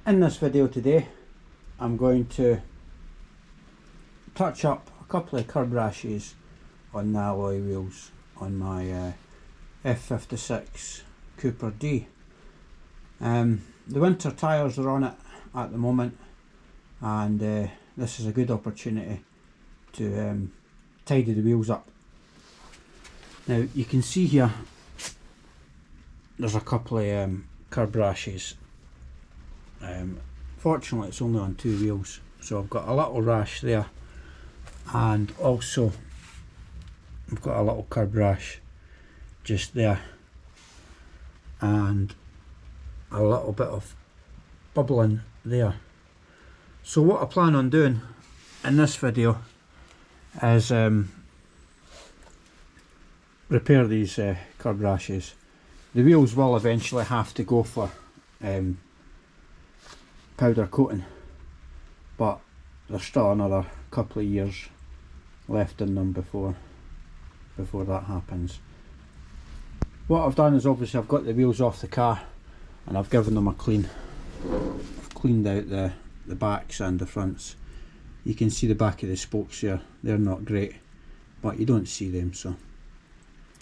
In this video today I'm going to touch up a couple of curb rashes on the alloy wheels on my F56 Cooper D. The winter tyres are on it at the moment, and this is a good opportunity to tidy the wheels up. Now you can see here there's a couple of curb rashes. Fortunately it's only on two wheels, so I've got a little rash there, and also I've got a little curb rash just there, and a little bit of bubbling there. So what I plan on doing in this video is repair these curb rashes. The wheels will eventually have to go for powder coating, but there's still another couple of years left in them before that happens. What I've done is, obviously I've got the wheels off the car and I've given them a clean. I've cleaned out the backs and the fronts. You can see the back of the spokes here, they're not great, but you don't see them, so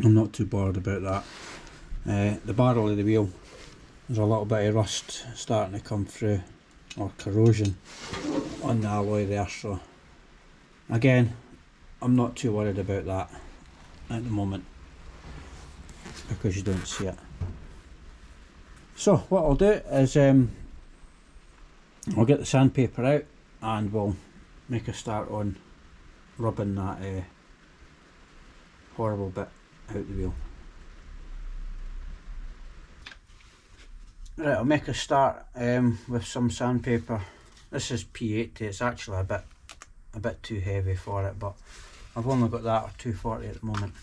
I'm not too bothered about that. The barrel of the wheel, there's a little bit of rust starting to come through, or corrosion on the alloy there, so again I'm not too worried about that at the moment because you don't see it. So what I'll do is I'll get the sandpaper out and we'll make a start on rubbing that horrible bit out the wheel. Right, I'll make a start with some sandpaper. This is P80. It's actually a bit too heavy for it, but I've only got that at 240 at the moment.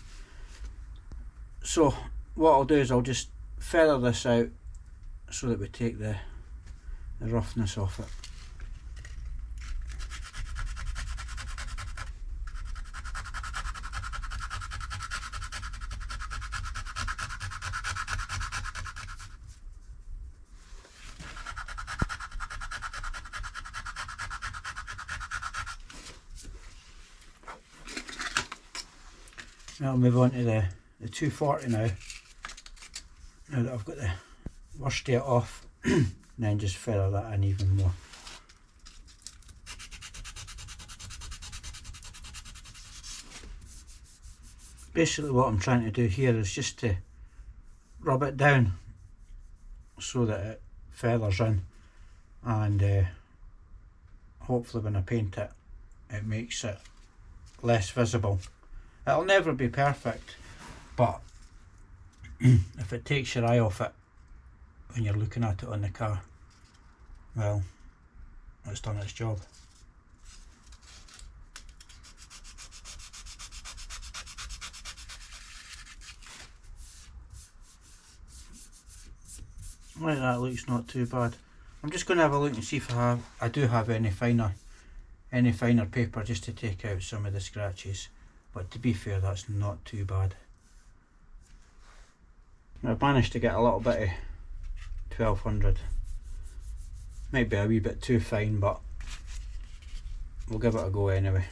So what I'll do is I'll just feather this out so that we take the roughness off it. I'll move on to the 240 now that I've got the worsted off, and then just feather that in even more. Basically what I'm trying to do here is just to rub it down so that it feathers in, and hopefully when I paint it, it makes it less visible. It'll never be perfect, but if it takes your eye off it when you're looking at it on the car, well, it's done its job. Right, that looks not too bad. I'm just going to have a look and see if I do have any finer paper just to take out some of the scratches. But to be fair, that's not too bad. I've managed to get a little bit of 1200. Might be a wee bit too fine, but we'll give it a go anyway.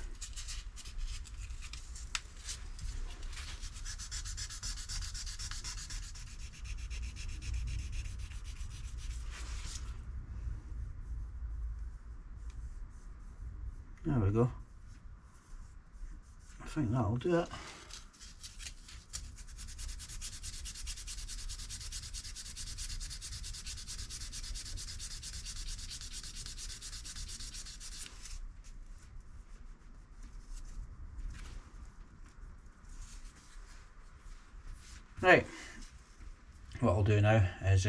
There we go. I think that'll do it. Right, what I'll do now is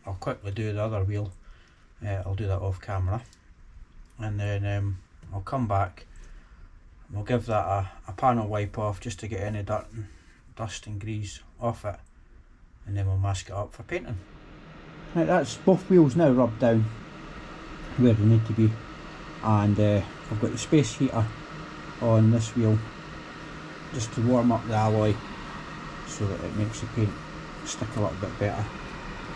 I'll quickly do the other wheel. I'll do that off camera, and then I'll come back. We'll give that a panel wipe off just to get any dirt and dust and grease off it, and then we'll mask it up for painting. Right, that's both wheels now rubbed down where they need to be, and I've got the space heater on this wheel just to warm up the alloy so that it makes the paint stick a little bit better.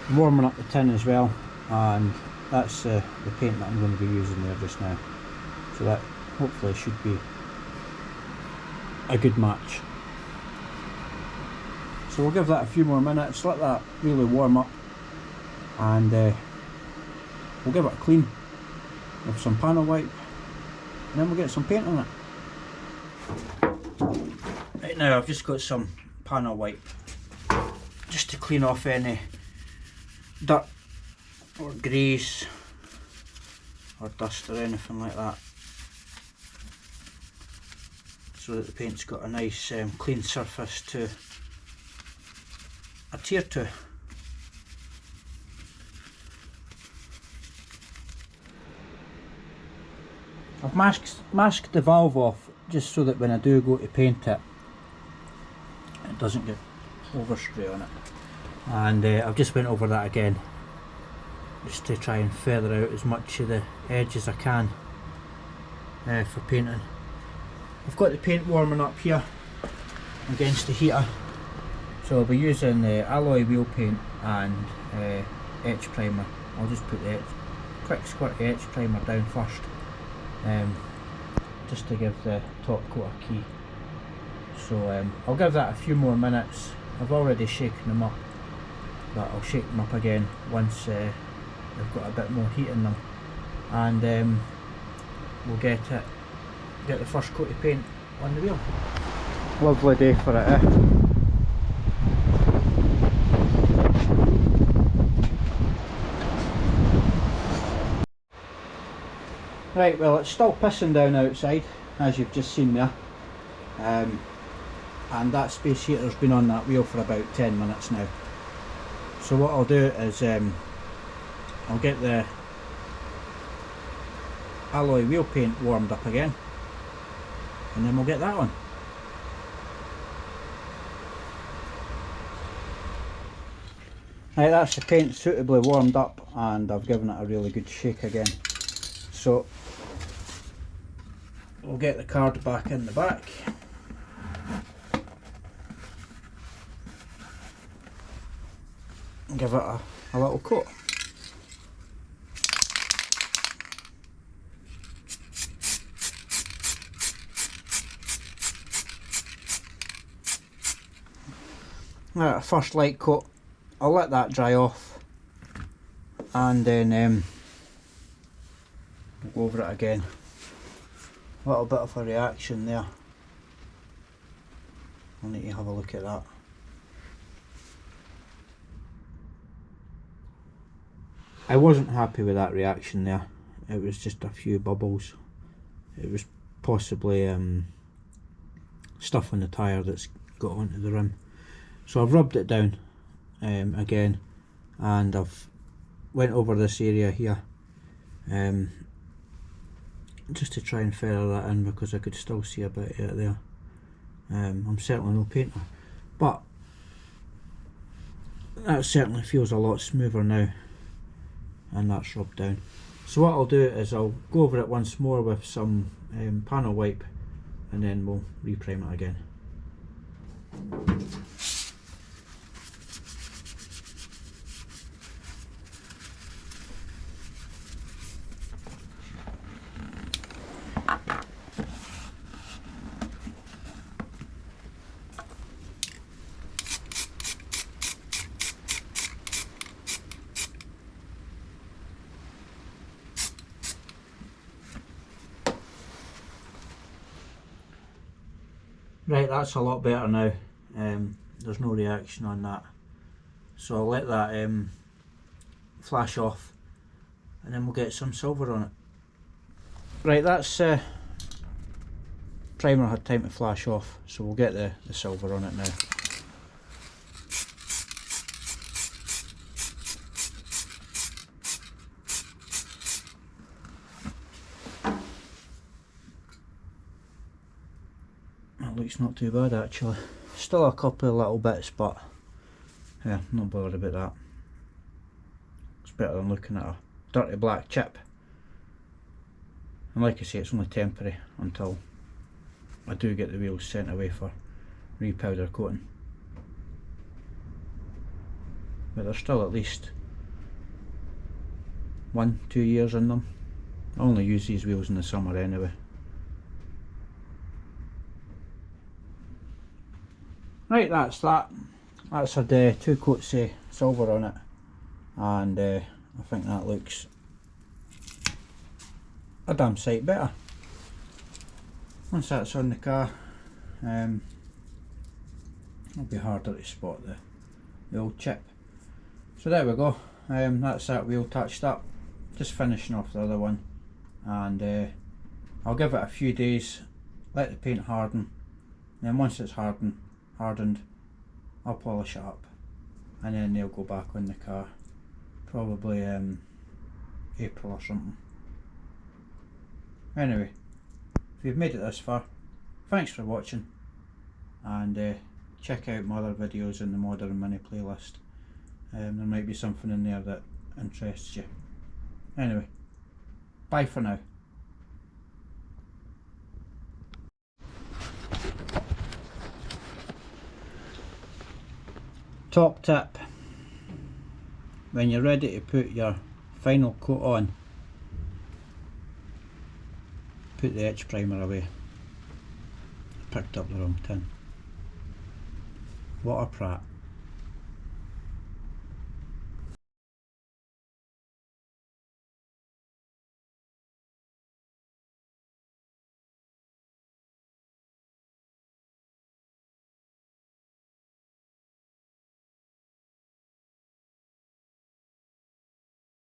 I'm warming up the tin as well, and that's the paint that I'm going to be using there just now. So that hopefully should be a good match. So we'll give that a few more minutes, let that really warm up, and we'll give it a clean with some panel wipe, and then we'll get some paint on it. Right now I've just got some panel wipe just to clean off any dirt or grease or dust or anything like that, so that the paint's got a nice clean surface to adhere to. I've masked the valve off just so that when I do go to paint it, it doesn't get overspray on it. And I've just went over that again, just to try and feather out as much of the edge as I can for painting. I've got the paint warming up here against the heater, so I'll be using the alloy wheel paint and etch primer. I'll just put the quick squirt of etch primer down first, just to give the top coat a key. So I'll give that a few more minutes. I've already shaken them up, but I'll shake them up again once they've got a bit more heat in them, and we'll get the first coat of paint on the wheel. Lovely day for it, eh? Right, well, it's still pissing down outside, as you've just seen there, and that space heater's been on that wheel for about 10 minutes now. So what I'll do is I'll get the alloy wheel paint warmed up again, and then we'll get that on. Right, that's the paint suitably warmed up, and I've given it a really good shake again. So we'll get the card back in the back. And give it a little coat. Right, first light coat. I'll let that dry off, and then we'll go over it again. A little bit of a reaction there. I'll need to have a look at that. I wasn't happy with that reaction there. It was just a few bubbles. It was possibly stuff in the tyre that's got onto the rim. So I've rubbed it down again, and I've went over this area here just to try and feather that in, because I could still see a bit of it there. I'm certainly no painter, but that certainly feels a lot smoother now, and that's rubbed down. So what I'll do is I'll go over it once more with some panel wipe, and then we'll reprime it again. Right, that's a lot better now. There's no reaction on that, so I'll let that flash off, and then we'll get some silver on it. Right, that's primer had time to flash off, so we'll get the silver on it now. Looks not too bad actually. Still a couple of little bits, but yeah, not bothered about that. It's better than looking at a dirty black chip. And like I say, it's only temporary until I do get the wheels sent away for repowder coating. But there's still at least 1-2 years in them. I only use these wheels in the summer anyway. Right, that's that. That's had 2 coats of silver on it, and I think that looks a damn sight better. Once that's on the car, it'll be harder to spot the old chip. So there we go, that's that wheel touched up. Just finishing off the other one, and I'll give it a few days, let the paint harden, and then once it's hardened, I'll polish it up, and then they'll go back on the car, probably April or something. Anyway, if you've made it this far, thanks for watching, and check out my other videos in the Modern Mini playlist. There might be something in there that interests you. Anyway, bye for now. Top tip: when you're ready to put your final coat on, put the etch primer away. I picked up the wrong tin. What a prat.